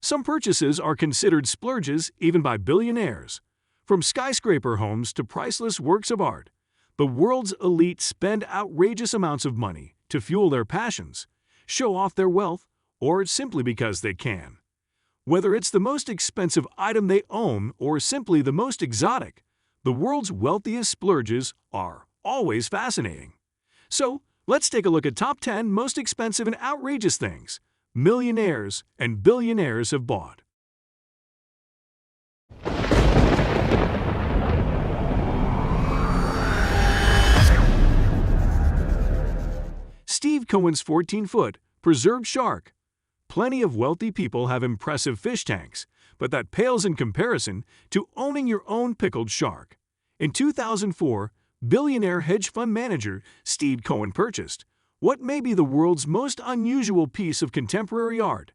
Some purchases are considered splurges even by billionaires. From skyscraper homes to priceless works of art, the world's elite spend outrageous amounts of money to fuel their passions, show off their wealth, or simply because they can. Whether it's the most expensive item they own or simply the most exotic, the world's wealthiest splurges are always fascinating. So, let's take a look at top 10 most expensive and outrageous things millionaires and billionaires have bought. Steve Cohen's 14-foot preserved shark. Plenty of wealthy people have impressive fish tanks, but that pales in comparison to owning your own pickled shark. In 2004, billionaire hedge fund manager Steve Cohen purchased what may be the world's most unusual piece of contemporary art: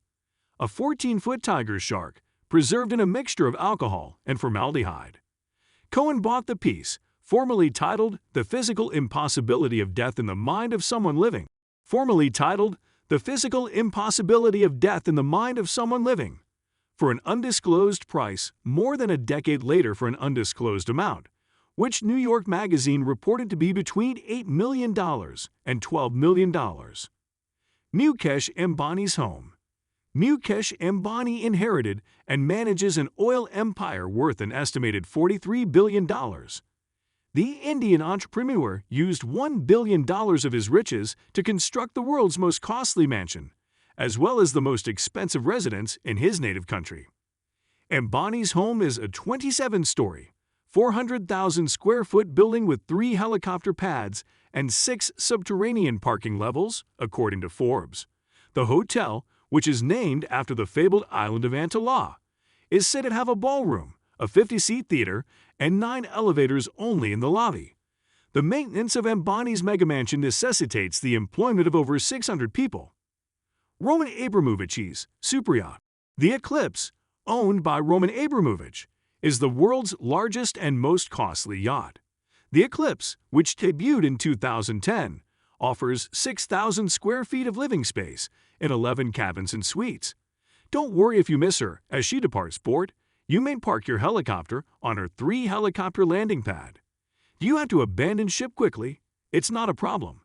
a 14-foot tiger shark preserved in a mixture of alcohol and formaldehyde. Cohen bought the piece, formerly titled The Physical Impossibility of Death in the Mind of Someone Living, for an undisclosed price more than a decade later for an undisclosed amount, which New York Magazine reported to be between $8 million and $12 million. Mukesh Ambani's home. Mukesh Ambani inherited and manages an oil empire worth an estimated $43 billion. The Indian entrepreneur used $1 billion of his riches to construct the world's most costly mansion, as well as the most expensive residence in his native country. Ambani's home is a 27-story, 400,000 square foot building with 3 helicopter pads and 6 subterranean parking levels, according to Forbes. The hotel, which is named after the fabled island of Antilla, is said to have a ballroom, a 50-seat theater, and 9 elevators only in the lobby. The maintenance of Ambani's megamansion necessitates the employment of over 600 people. Roman Abramovich's Superyacht. The Eclipse, owned by Roman Abramovich, is the world's largest and most costly yacht. The Eclipse, which debuted in 2010, offers 6,000 square feet of living space in 11 cabins and suites. Don't worry if you miss her as she departs port. You may park your helicopter on her 3-helicopter landing pad. Do you have to abandon ship quickly? It's not a problem.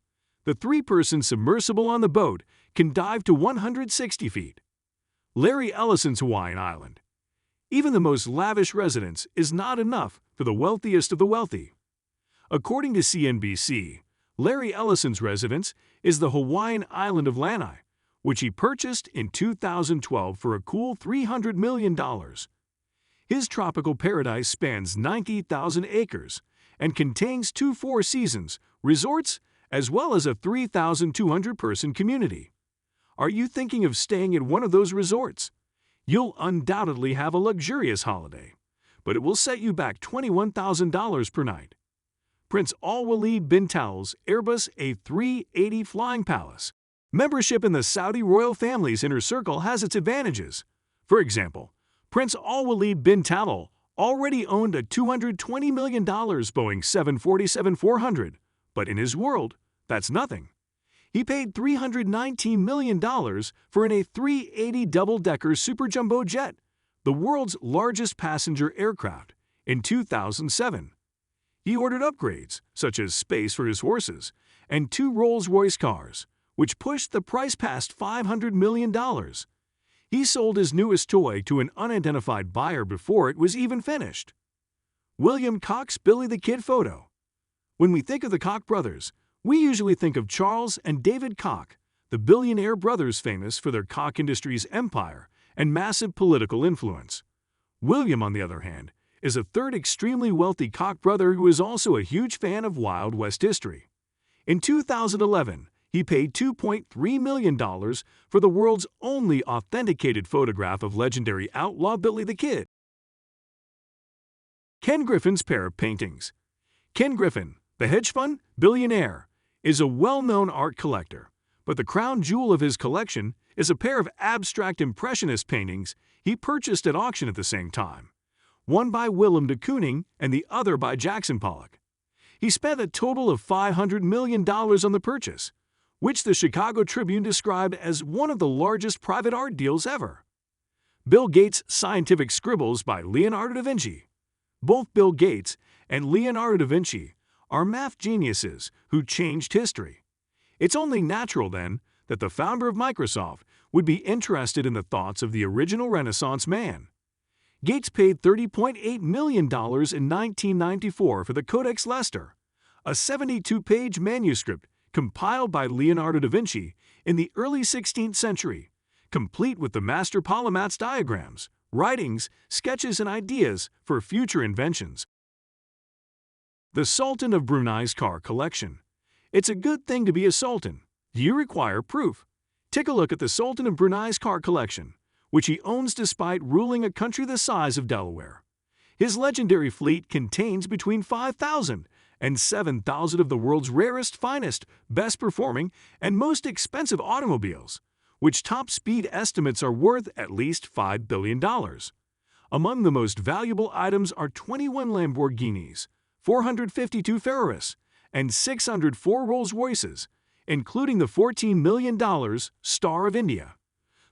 The 3-person submersible on the boat can dive to 160 feet. Larry Ellison's Hawaiian Island. Even the most lavish residence is not enough for the wealthiest of the wealthy. According to CNBC, Larry Ellison's residence is the Hawaiian island of Lanai, which he purchased in 2012 for a cool $300 million. His tropical paradise spans 90,000 acres and contains 2 Four Seasons resorts as well as a 3,200-person community. Are you thinking of staying at one of those resorts? You'll undoubtedly have a luxurious holiday, but it will set you back $21,000 per night. Prince Al-Walid bin Talal's Airbus A380 Flying Palace. Membership in the Saudi royal family's inner circle has its advantages. For example, Prince Al-Walid bin Talal already owned a $220 million Boeing 747-400, but in his world, that's nothing. He paid $319 million for an A380 double-decker super jumbo jet, the world's largest passenger aircraft, in 2007. He ordered upgrades, such as space for his horses, and 2 Rolls-Royce cars, which pushed the price past $500 million. He sold his newest toy to an unidentified buyer before it was even finished. William Koch's Billy the Kid photo. When we think of the Koch brothers, we usually think of Charles and David Koch, the billionaire brothers famous for their Koch Industries empire and massive political influence. William, on the other hand, is a third extremely wealthy Koch brother who is also a huge fan of Wild West history. In 2011, he paid $2.3 million for the world's only authenticated photograph of legendary outlaw Billy the Kid. Ken Griffin's pair of paintings. Ken Griffin, the hedge fund billionaire, is a well-known art collector, but the crown jewel of his collection is a pair of abstract impressionist paintings he purchased at auction at the same time, one by Willem de Kooning and the other by Jackson Pollock. He spent a total of $500 million on the purchase, which the Chicago Tribune described as one of the largest private art deals ever. Bill Gates' Scientific Scribbles by Leonardo da Vinci. Both Bill Gates and Leonardo da Vinci are math geniuses who changed history. It's only natural, then, that the founder of Microsoft would be interested in the thoughts of the original Renaissance man. Gates paid $30.8 million in 1994 for the Codex Leicester, a 72-page manuscript compiled by Leonardo da Vinci in the early 16th century, complete with the master polymath's diagrams, writings, sketches, and ideas for future inventions. The Sultan of Brunei's car collection. It's a good thing to be a sultan. Do you require proof? Take a look at the Sultan of Brunei's car collection, which he owns despite ruling a country the size of Delaware. His legendary fleet contains between 5,000 and 7,000 of the world's rarest, finest, best-performing, and most expensive automobiles, which top speed estimates are worth at least $5 billion. Among the most valuable items are 21 Lamborghinis, 452 Ferraris, and 604 Rolls-Royces, including the $14 million Star of India,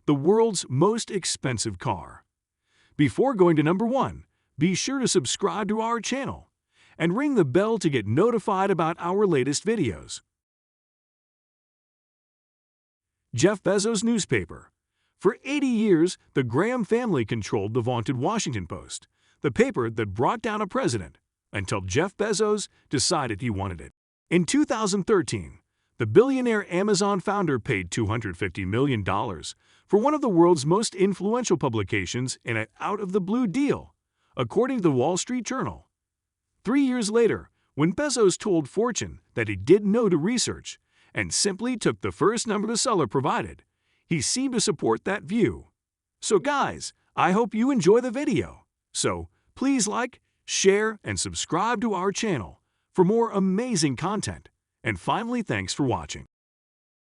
the world's most expensive car. Before going to number 1, be sure to subscribe to our channel and ring the bell to get notified about our latest videos. Jeff Bezos' newspaper. For 80 years, the Graham family controlled the vaunted Washington Post, the paper that brought down a president, until Jeff Bezos decided he wanted it. In 2013, the billionaire Amazon founder paid $250 million for one of the world's most influential publications in an out-of-the-blue deal, according to the Wall Street Journal. 3 years later, when Bezos told Fortune that he did no to research and simply took the first number the seller provided, he seemed to support that view. So guys, I hope you enjoy the video. So please like, share, and subscribe to our channel for more amazing content. And finally, thanks for watching.